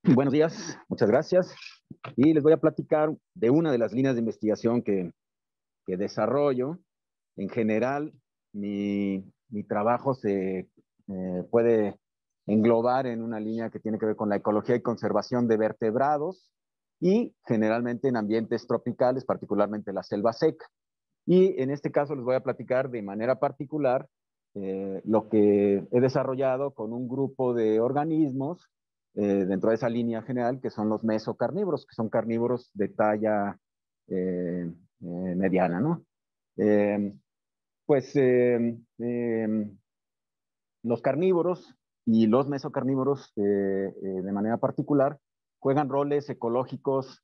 Buenos días, muchas gracias. Y les voy a platicar de una de las líneas de investigación que desarrollo. En general, mi trabajo se puede englobar en una línea que tiene que ver con la ecología y conservación de vertebrados y generalmente en ambientes tropicales, particularmente la selva seca. Y en este caso les voy a platicar de manera particular lo que he desarrollado con un grupo de organismos dentro de esa línea general, que son los mesocarnívoros, que son carnívoros de talla mediana, ¿no? Eh, pues los carnívoros y los mesocarnívoros, de manera particular, juegan roles ecológicos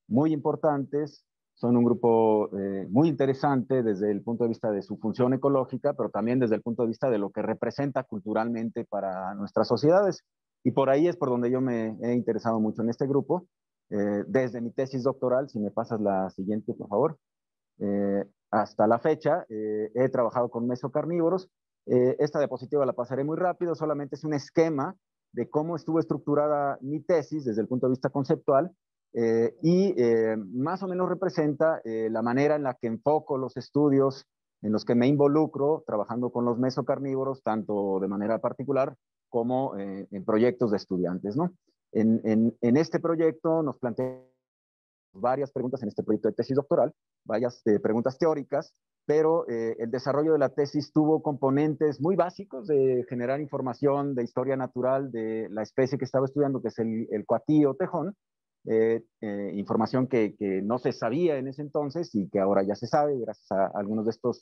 muy importantes. Son un grupo muy interesante desde el punto de vista de su función ecológica, pero también desde el punto de vista de lo que representa culturalmente para nuestras sociedades. Y por ahí es por donde yo me he interesado mucho en este grupo. Desde mi tesis doctoral, si me pasas la siguiente, por favor. Hasta la fecha he trabajado con mesocarnívoros. Esta diapositiva la pasaré muy rápido, solamente es un esquema de cómo estuvo estructurada mi tesis desde el punto de vista conceptual y más o menos representa la manera en la que enfoco los estudios en los que me involucro trabajando con los mesocarnívoros, tanto de manera particular como en proyectos de estudiantes, ¿no? En este proyecto nos planteamos varias preguntas en este proyecto de tesis doctoral, varias preguntas teóricas, pero el desarrollo de la tesis tuvo componentes muy básicos de generar información de historia natural de la especie que estaba estudiando, que es el coatío tejón, información que no se sabía en ese entonces y que ahora ya se sabe gracias a algunos de estos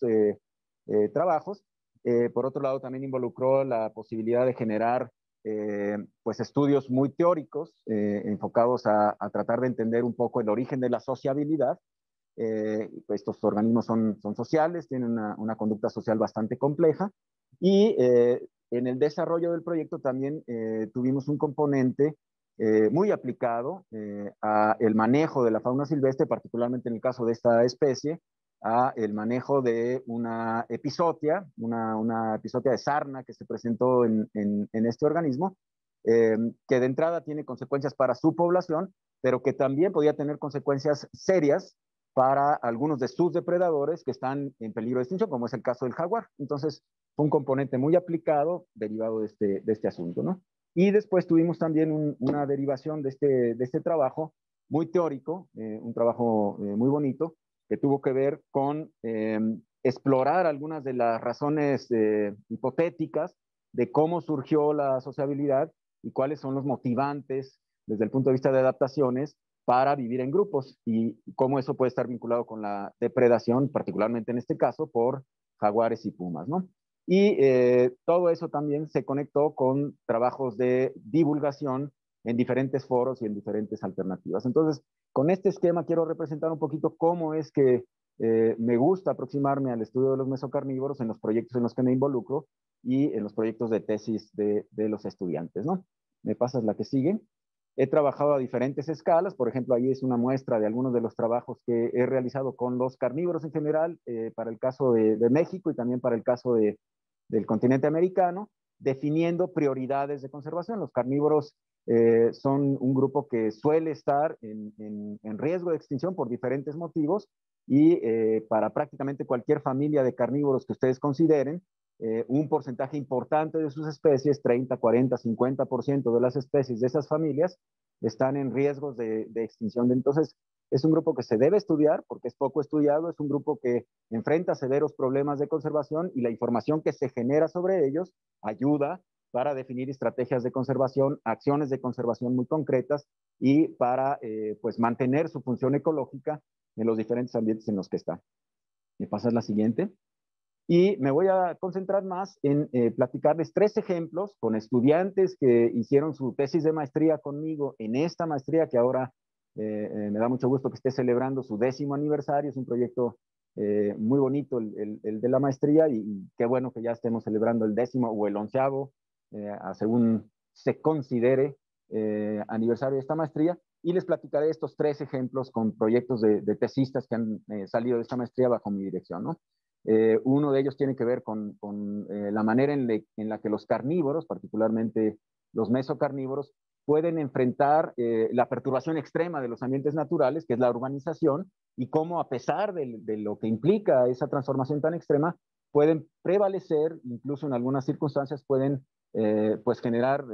trabajos. Por otro lado, también involucró la posibilidad de generar pues estudios muy teóricos enfocados a tratar de entender un poco el origen de la sociabilidad. Estos organismos son sociales, tienen una conducta social bastante compleja y en el desarrollo del proyecto también tuvimos un componente muy aplicado a el manejo de la fauna silvestre, particularmente en el caso de esta especie, a el manejo de una epizotia, una epizotia de sarna que se presentó en este organismo, que de entrada tiene consecuencias para su población, pero que también podía tener consecuencias serias para algunos de sus depredadores que están en peligro de extinción, como es el caso del jaguar. Entonces, fue un componente muy aplicado derivado de este asunto, ¿no? Y después tuvimos también una derivación de este trabajo muy teórico, un trabajo muy bonito, que tuvo que ver con explorar algunas de las razones hipotéticas de cómo surgió la sociabilidad y cuáles son los motivantes desde el punto de vista de adaptaciones para vivir en grupos y cómo eso puede estar vinculado con la depredación, particularmente en este caso por jaguares y pumas, ¿no? Y todo eso también se conectó con trabajos de divulgación en diferentes foros y en diferentes alternativas. Entonces, con este esquema quiero representar un poquito cómo es que me gusta aproximarme al estudio de los mesocarnívoros en los proyectos en los que me involucro y en los proyectos de tesis de los estudiantes, ¿no? ¿Me pasas la que sigue? He trabajado a diferentes escalas, por ejemplo, ahí es una muestra de algunos de los trabajos que he realizado con los carnívoros en general, para el caso de México y también para el caso del continente americano, definiendo prioridades de conservación. Los carnívoros son un grupo que suele estar en riesgo de extinción por diferentes motivos y para prácticamente cualquier familia de carnívoros que ustedes consideren, un porcentaje importante de sus especies, 30, 40, 50% de las especies de esas familias, están en riesgos de extinción. Entonces, es un grupo que se debe estudiar porque es poco estudiado, es un grupo que enfrenta severos problemas de conservación y la información que se genera sobre ellos ayuda para definir estrategias de conservación, acciones de conservación muy concretas y para pues mantener su función ecológica en los diferentes ambientes en los que está. ¿Me pasas la siguiente? Y me voy a concentrar más en platicarles tres ejemplos con estudiantes que hicieron su tesis de maestría conmigo en esta maestría que ahora me da mucho gusto que esté celebrando su 10º aniversario. Es un proyecto muy bonito el de la maestría y qué bueno que ya estemos celebrando el 10º o el 11º, según se considere, aniversario de esta maestría. Y les platicaré estos tres ejemplos con proyectos de tesistas que han salido de esta maestría bajo mi dirección, ¿no? Uno de ellos tiene que ver con la manera en la que los carnívoros, particularmente los mesocarnívoros, pueden enfrentar la perturbación extrema de los ambientes naturales, que es la urbanización, y cómo a pesar de lo que implica esa transformación tan extrema, pueden prevalecer, incluso en algunas circunstancias pueden pues generar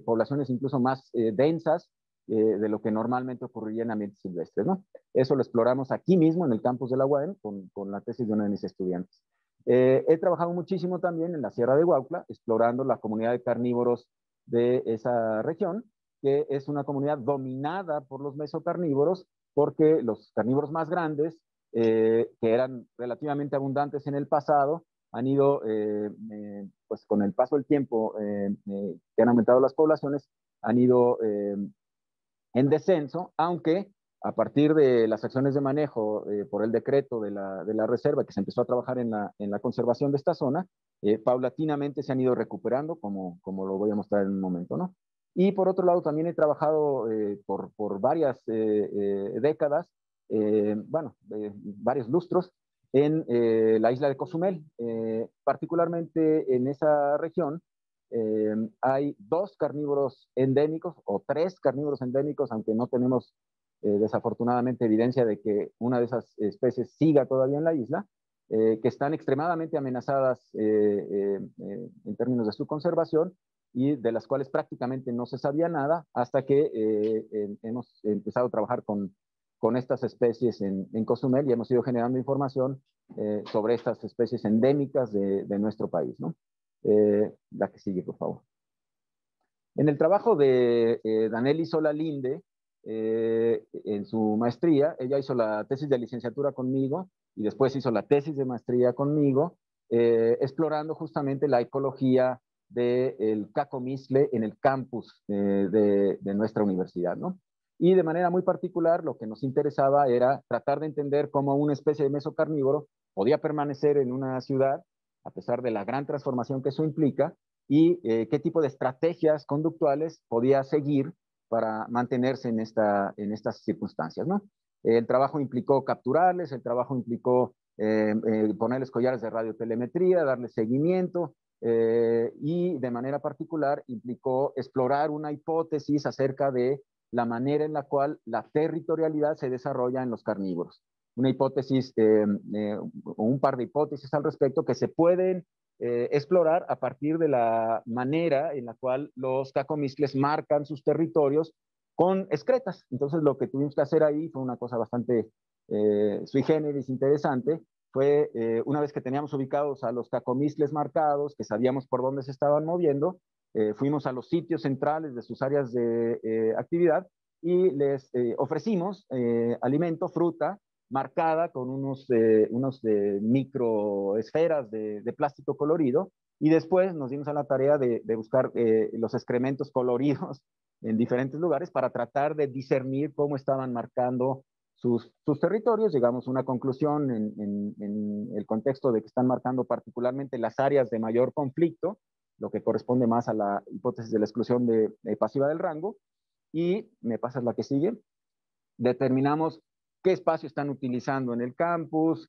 poblaciones incluso más densas de lo que normalmente ocurriría en ambientes silvestres, ¿no? Eso lo exploramos aquí mismo en el campus de la UAM con la tesis de uno de mis estudiantes. He trabajado muchísimo también en la Sierra de Huautla, explorando la comunidad de carnívoros de esa región, que es una comunidad dominada por los mesocarnívoros, porque los carnívoros más grandes, que eran relativamente abundantes en el pasado, han ido, pues con el paso del tiempo, que han aumentado las poblaciones, han ido en descenso, aunque a partir de las acciones de manejo por el decreto de la reserva, que se empezó a trabajar en la conservación de esta zona, paulatinamente se han ido recuperando, como lo voy a mostrar en un momento, ¿no? Y por otro lado, también he trabajado por varias décadas, bueno, varios lustros, en la isla de Cozumel. Particularmente en esa región, hay 2 carnívoros endémicos o 3 carnívoros endémicos, aunque no tenemos desafortunadamente evidencia de que una de esas especies siga todavía en la isla, que están extremadamente amenazadas en términos de su conservación y de las cuales prácticamente no se sabía nada hasta que hemos empezado a trabajar con estas especies en Cozumel y hemos ido generando información sobre estas especies endémicas de nuestro país, ¿no? La que sigue, por favor. En el trabajo de Danelli Solalinde, en su maestría, ella hizo la tesis de licenciatura conmigo y después hizo la tesis de maestría conmigo, explorando justamente la ecología del cacomistle en el campus de nuestra universidad, ¿no? Y de manera muy particular, lo que nos interesaba era tratar de entender cómo una especie de mesocarnívoro podía permanecer en una ciudad, a pesar de la gran transformación que eso implica, y qué tipo de estrategias conductuales podía seguir para mantenerse en estas circunstancias, ¿no? El trabajo implicó capturarles, el trabajo implicó ponerles collares de radiotelemetría, darles seguimiento, y de manera particular implicó explorar una hipótesis acerca de la manera en la cual la territorialidad se desarrolla en los carnívoros. Una hipótesis o un par de hipótesis al respecto que se pueden explorar a partir de la manera en la cual los cacomixtles marcan sus territorios con excretas. Entonces lo que tuvimos que hacer ahí fue una cosa bastante sui generis, interesante. Fue una vez que teníamos ubicados a los cacomixtles marcados, que sabíamos por dónde se estaban moviendo, fuimos a los sitios centrales de sus áreas de actividad y les ofrecimos alimento, fruta, marcada con unos microesferas de plástico colorido, y después nos dimos a la tarea de buscar los excrementos coloridos en diferentes lugares para tratar de discernir cómo estaban marcando sus territorios. Llegamos a una conclusión en el contexto de que están marcando particularmente las áreas de mayor conflicto, lo que corresponde más a la hipótesis de la exclusión pasiva del rango. Y me pasas la que sigue. Determinamos qué espacio están utilizando en el campus,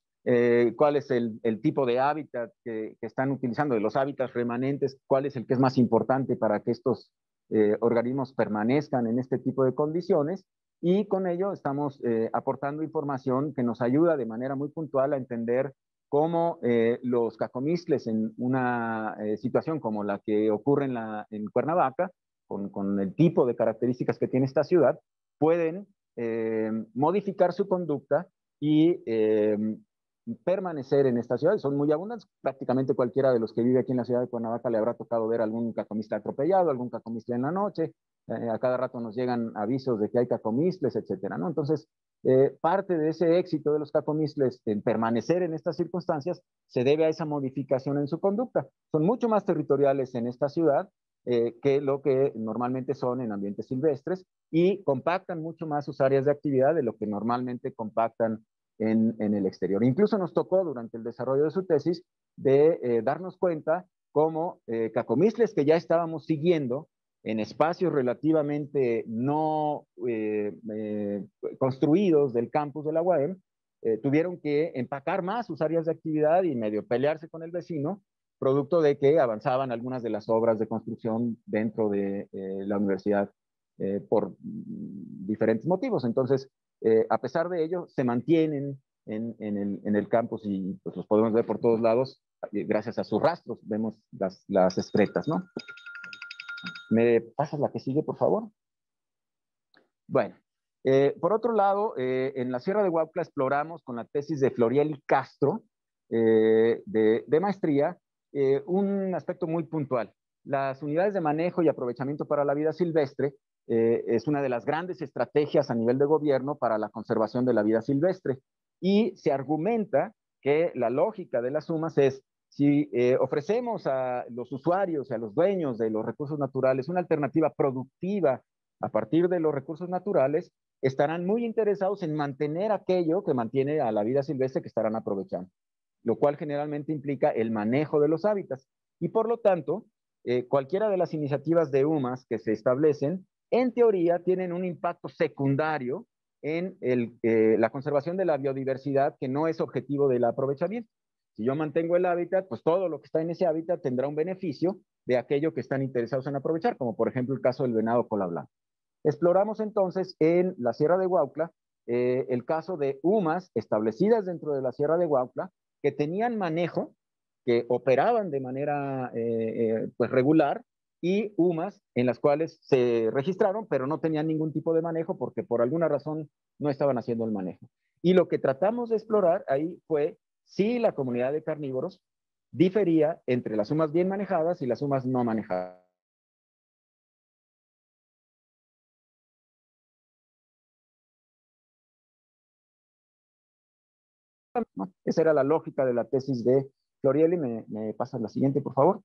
cuál es el tipo de hábitat que están utilizando, de los hábitats remanentes, cuál es el que es más importante para que estos organismos permanezcan en este tipo de condiciones, y con ello estamos aportando información que nos ayuda de manera muy puntual a entender cómo los cacomixtles en una situación como la que ocurre en Cuernavaca, con el tipo de características que tiene esta ciudad, pueden modificar su conducta y permanecer en esta ciudad. Son muy abundantes. Prácticamente cualquiera de los que vive aquí en la ciudad de Cuernavaca le habrá tocado ver algún cacomistle atropellado, algún cacomistle en la noche. A cada rato nos llegan avisos de que hay cacomistles, etcétera, ¿no? Entonces, parte de ese éxito de los cacomistles en permanecer en estas circunstancias se debe a esa modificación en su conducta. Son mucho más territoriales en esta ciudad que lo que normalmente son en ambientes silvestres, y compactan mucho más sus áreas de actividad de lo que normalmente compactan en el exterior. Incluso nos tocó durante el desarrollo de su tesis de darnos cuenta cómo cacomixtles que ya estábamos siguiendo en espacios relativamente no construidos del campus de la UAM, tuvieron que empacar más sus áreas de actividad y medio pelearse con el vecino, producto de que avanzaban algunas de las obras de construcción dentro de la universidad por diferentes motivos. Entonces, a pesar de ello, se mantienen en el campus y pues, los podemos ver por todos lados gracias a sus rastros. Vemos las excretas, ¿no? ¿Me pasas la que sigue, por favor? Bueno, por otro lado, en la Sierra de Huautla exploramos con la tesis de Floriel y Castro de maestría un aspecto muy puntual. Las unidades de manejo y aprovechamiento para la vida silvestre es una de las grandes estrategias a nivel de gobierno para la conservación de la vida silvestre y se argumenta que la lógica de las sumas es si ofrecemos a los usuarios y a los dueños de los recursos naturales una alternativa productiva a partir de los recursos naturales, estarán muy interesados en mantener aquello que mantiene a la vida silvestre que estarán aprovechando, lo cual generalmente implica el manejo de los hábitats. Y por lo tanto, cualquiera de las iniciativas de UMAS que se establecen, en teoría, tienen un impacto secundario en la conservación de la biodiversidad, que no es objetivo del aprovechamiento. Si yo mantengo el hábitat, pues todo lo que está en ese hábitat tendrá un beneficio de aquello que están interesados en aprovechar, como por ejemplo el caso del venado cola blanca. Exploramos entonces en la Sierra de Huautla el caso de UMAS establecidas dentro de la Sierra de Huautla que tenían manejo, que operaban de manera pues regular, y UMAS en las cuales se registraron, pero no tenían ningún tipo de manejo porque por alguna razón no estaban haciendo el manejo. Y lo que tratamos de explorar ahí fue si la comunidad de carnívoros difería entre las UMAS bien manejadas y las UMAS no manejadas. ¿No? Esa era la lógica de la tesis de Florieli. Me pasas la siguiente, por favor.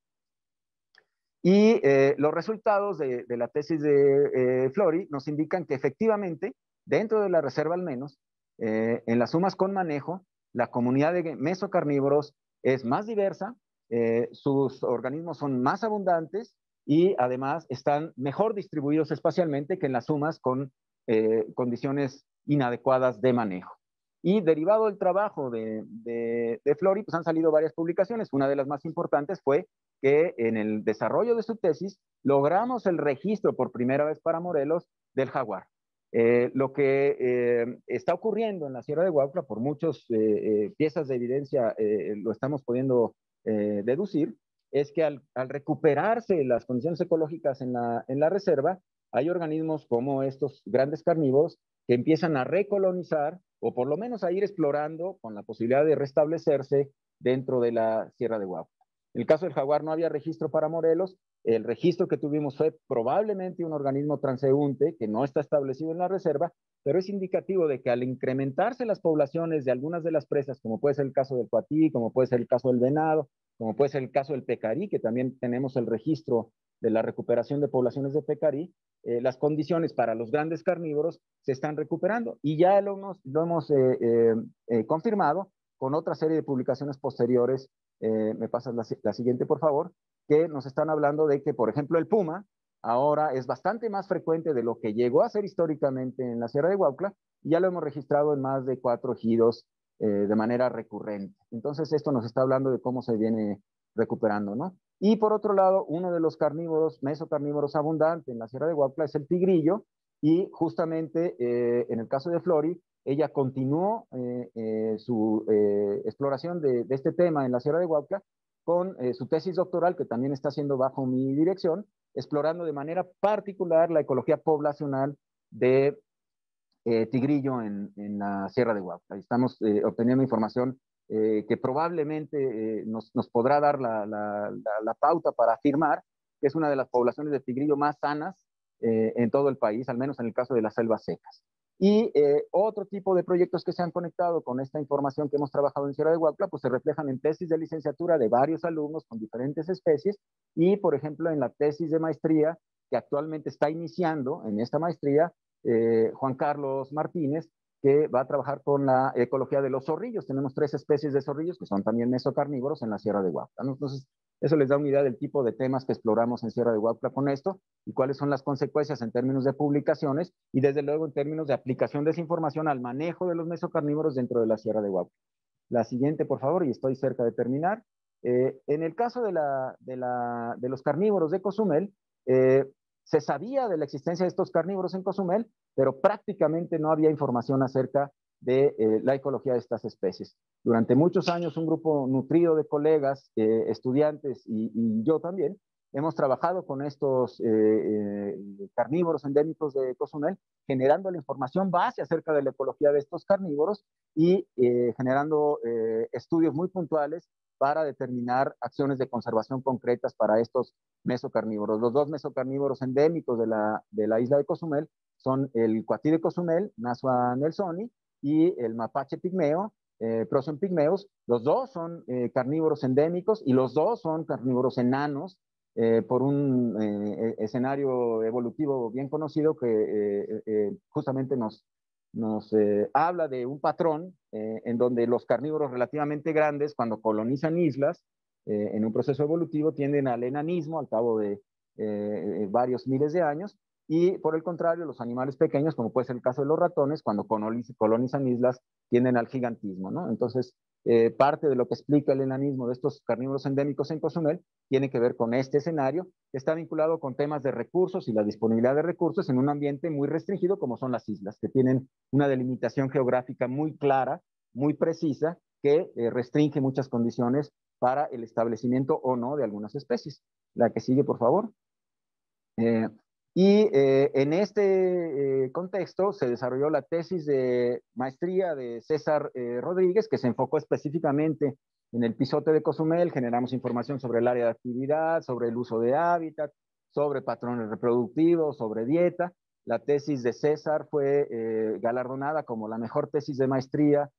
Y los resultados de la tesis de Flori nos indican que efectivamente, dentro de la reserva al menos, en las sumas con manejo, la comunidad de mesocarnívoros es más diversa, sus organismos son más abundantes y además están mejor distribuidos espacialmente que en las sumas con condiciones inadecuadas de manejo. Y derivado del trabajo de Flori, pues han salido varias publicaciones. Una de las más importantes fue que en el desarrollo de su tesis logramos el registro por primera vez para Morelos del jaguar. Lo que está ocurriendo en la Sierra de Huautla, por muchas piezas de evidencia lo estamos pudiendo deducir, es que al recuperarse las condiciones ecológicas en la reserva, hay organismos como estos grandes carnívoros que empiezan a recolonizar o por lo menos a ir explorando con la posibilidad de restablecerse dentro de la Sierra de Huautla. En el caso del jaguar no había registro para Morelos, el registro que tuvimos fue probablemente un organismo transeúnte que no está establecido en la reserva, pero es indicativo de que al incrementarse las poblaciones de algunas de las presas, como puede ser el caso del cuatí, como puede ser el caso del venado, como puede ser el caso del pecarí, que también tenemos el registro de la recuperación de poblaciones de pecarí, las condiciones para los grandes carnívoros se están recuperando y ya lo hemos confirmado con otra serie de publicaciones posteriores. Me pasas la siguiente, por favor, que nos están hablando de que, por ejemplo, el puma ahora es bastante más frecuente de lo que llegó a ser históricamente en la Sierra de Huautla y ya lo hemos registrado en más de 4 ejidos de manera recurrente. Entonces, esto nos está hablando de cómo se viene recuperando, ¿no? Y por otro lado, uno de los carnívoros, mesocarnívoros abundante en la Sierra de Huautla es el tigrillo y justamente en el caso de Flori, ella continuó su exploración de este tema en la Sierra de Huautla con su tesis doctoral, que también está haciendo bajo mi dirección, explorando de manera particular la ecología poblacional de tigrillo en la Sierra de Huautla. Estamos obteniendo información que probablemente nos podrá dar la pauta para afirmar que es una de las poblaciones de tigrillo más sanas en todo el país, al menos en el caso de las selvas secas. Y otro tipo de proyectos que se han conectado con esta información que hemos trabajado en Sierra de Huautla, pues se reflejan en tesis de licenciatura de varios alumnos con diferentes especies y, por ejemplo, en la tesis de maestría que actualmente está iniciando en esta maestría, Juan Carlos Martínez, que va a trabajar con la ecología de los zorrillos. Tenemos 3 especies de zorrillos que son también mesocarnívoros en la Sierra de Huautla, ¿no? Entonces, eso les da una idea del tipo de temas que exploramos en Sierra de Huautla con esto y cuáles son las consecuencias en términos de publicaciones y desde luego en términos de aplicación de esa información al manejo de los mesocarnívoros dentro de la Sierra de Huautla. La siguiente, por favor, y estoy cerca de terminar. En el caso de los carnívoros de Cozumel, Se sabía de la existencia de estos carnívoros en Cozumel, pero prácticamente no había información acerca de la ecología de estas especies. Durante muchos años, un grupo nutrido de colegas, estudiantes y yo también, hemos trabajado con estos carnívoros endémicos de Cozumel, generando la información base acerca de la ecología de estos carnívoros y generando estudios muy puntuales para determinar acciones de conservación concretas para estos mesocarnívoros. Los dos mesocarnívoros endémicos de la isla de Cozumel son el cuatí de Cozumel, Nasua nelsoni, y el mapache pigmeo, Procyon pygmaeus. Los dos son carnívoros endémicos y los dos son carnívoros enanos, por un escenario evolutivo bien conocido que justamente nos habla de un patrón en donde los carnívoros relativamente grandes, cuando colonizan islas, en un proceso evolutivo, tienden al enanismo al cabo de varios miles de años, y por el contrario, los animales pequeños, como puede ser el caso de los ratones, cuando colonizan islas, tienden al gigantismo, ¿no? Entonces, parte de lo que explica el enanismo de estos carnívoros endémicos en Cozumel tiene que ver con este escenario, que está vinculado con temas de recursos y la disponibilidad de recursos en un ambiente muy restringido como son las islas, que tienen una delimitación geográfica muy clara, muy precisa, que restringe muchas condiciones para el establecimiento o no de algunas especies. La que sigue, por favor. En este contexto se desarrolló la tesis de maestría de César Rodríguez, que se enfocó específicamente en el pisote de Cozumel. Generamos información sobre el área de actividad, sobre el uso de hábitat, sobre patrones reproductivos, sobre dieta. La tesis de César fue galardonada como la mejor tesis de maestría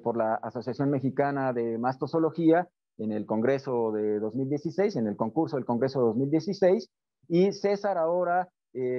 por la Asociación Mexicana de Mastozoología en el Congreso de 2016, en el concurso del Congreso de 2016. Y César ahora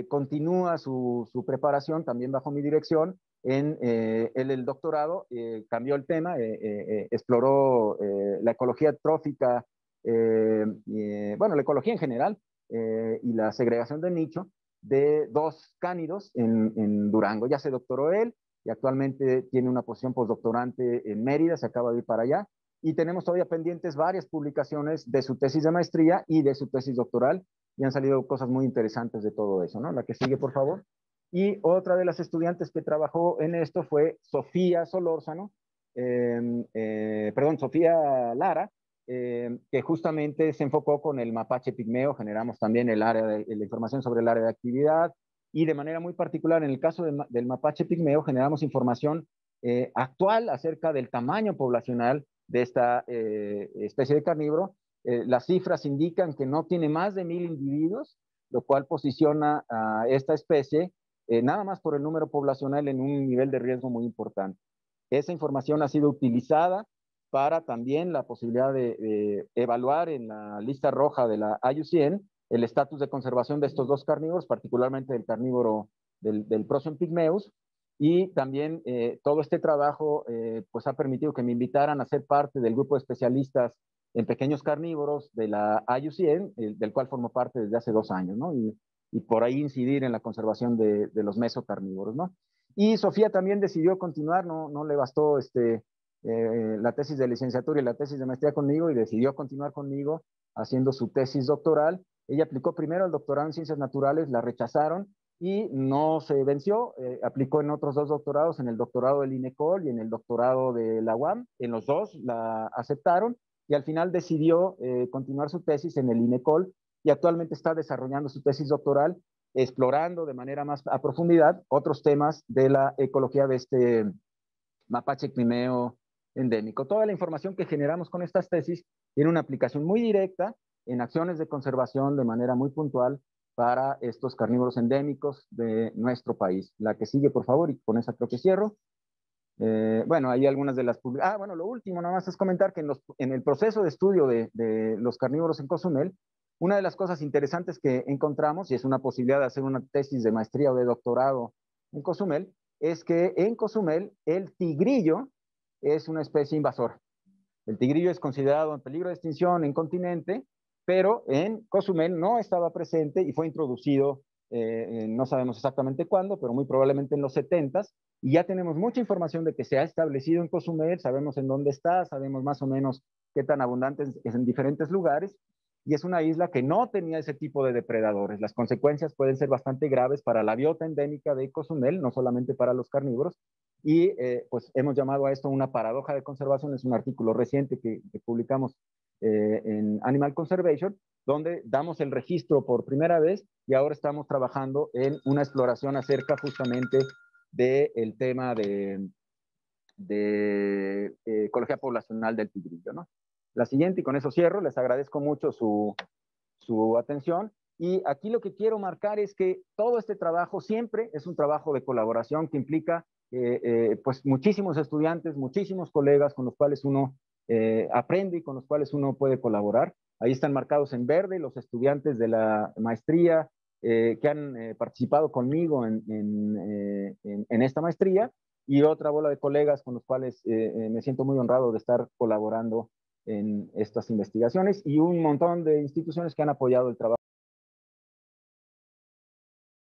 continúa su preparación también bajo mi dirección en el doctorado, cambió el tema, exploró la ecología trófica, bueno, la ecología en general y la segregación de nicho de dos cánidos en Durango. Ya se doctoró él y actualmente tiene una posición postdoctorante en Mérida, se acaba de ir para allá. Y tenemos todavía pendientes varias publicaciones de su tesis de maestría y de su tesis doctoral, y han salido cosas muy interesantes de todo eso, ¿no? La que sigue, por favor. Y otra de las estudiantes que trabajó en esto fue Sofía Solórzano, perdón, Sofía Lara, que justamente se enfocó con el mapache pigmeo. Generamos también la información sobre el área de actividad, y de manera muy particular en el caso del mapache pigmeo generamos información actual acerca del tamaño poblacional de esta especie de carnívoro. Las cifras indican que no tiene más de 1000 individuos, lo cual posiciona a esta especie nada más por el número poblacional en un nivel de riesgo muy importante. Esa información ha sido utilizada para también la posibilidad de evaluar en la lista roja de la IUCN el estatus de conservación de estos dos carnívoros, particularmente del carnívoro del Procyon pygmaeus. Y también todo este trabajo pues ha permitido que me invitaran a ser parte del grupo de especialistas en pequeños carnívoros de la IUCN, del cual formo parte desde hace 2 años, ¿no? Y por ahí incidir en la conservación de los mesocarnívoros, ¿no? Y Sofía también decidió continuar, no le bastó la tesis de licenciatura y la tesis de maestría conmigo, y decidió continuar conmigo haciendo su tesis doctoral. Ella aplicó primero al doctorado en ciencias naturales, la rechazaron y no se venció. Aplicó en otros 2 doctorados, en el doctorado del INECOL y en el doctorado de la UAM. En los 2 la aceptaron, y al final decidió continuar su tesis en el INECOL, y actualmente está desarrollando su tesis doctoral, explorando de manera más a profundidad otros temas de la ecología de este mapache pigmeo endémico. Toda la información que generamos con estas tesis tiene una aplicación muy directa en acciones de conservación de manera muy puntual para estos carnívoros endémicos de nuestro país. La que sigue, por favor, y con esa creo que cierro. Bueno, hay algunas de las... bueno, lo último nada más es comentar que en el proceso de estudio de los carnívoros en Cozumel, una de las cosas interesantes que encontramos, y es una posibilidad de hacer una tesis de maestría o de doctorado en Cozumel, es que en Cozumel el tigrillo es una especie invasora. El tigrillo es considerado en peligro de extinción en continente, pero en Cozumel no estaba presente y fue introducido, no sabemos exactamente cuándo, pero muy probablemente en los 70s, y ya tenemos mucha información de que se ha establecido en Cozumel, sabemos en dónde está, sabemos más o menos qué tan abundante es en diferentes lugares, y es una isla que no tenía ese tipo de depredadores. Las consecuencias pueden ser bastante graves para la biota endémica de Cozumel, no solamente para los carnívoros, y pues hemos llamado a esto una paradoja de conservación. Es un artículo reciente que publicamos en Animal Conservation, donde damos el registro por primera vez y ahora estamos trabajando en una exploración acerca justamente del tema de ecología poblacional del tigrillo, ¿no? La siguiente, y con eso cierro, les agradezco mucho su atención. Y aquí lo que quiero marcar es que todo este trabajo siempre es un trabajo de colaboración que implica pues muchísimos estudiantes, muchísimos colegas con los cuales uno aprende y con los cuales uno puede colaborar. Ahí están marcados en verde los estudiantes de la maestría que han participado conmigo en esta maestría, y otra bola de colegas con los cuales me siento muy honrado de estar colaborando en estas investigaciones, y un montón de instituciones que han apoyado el trabajo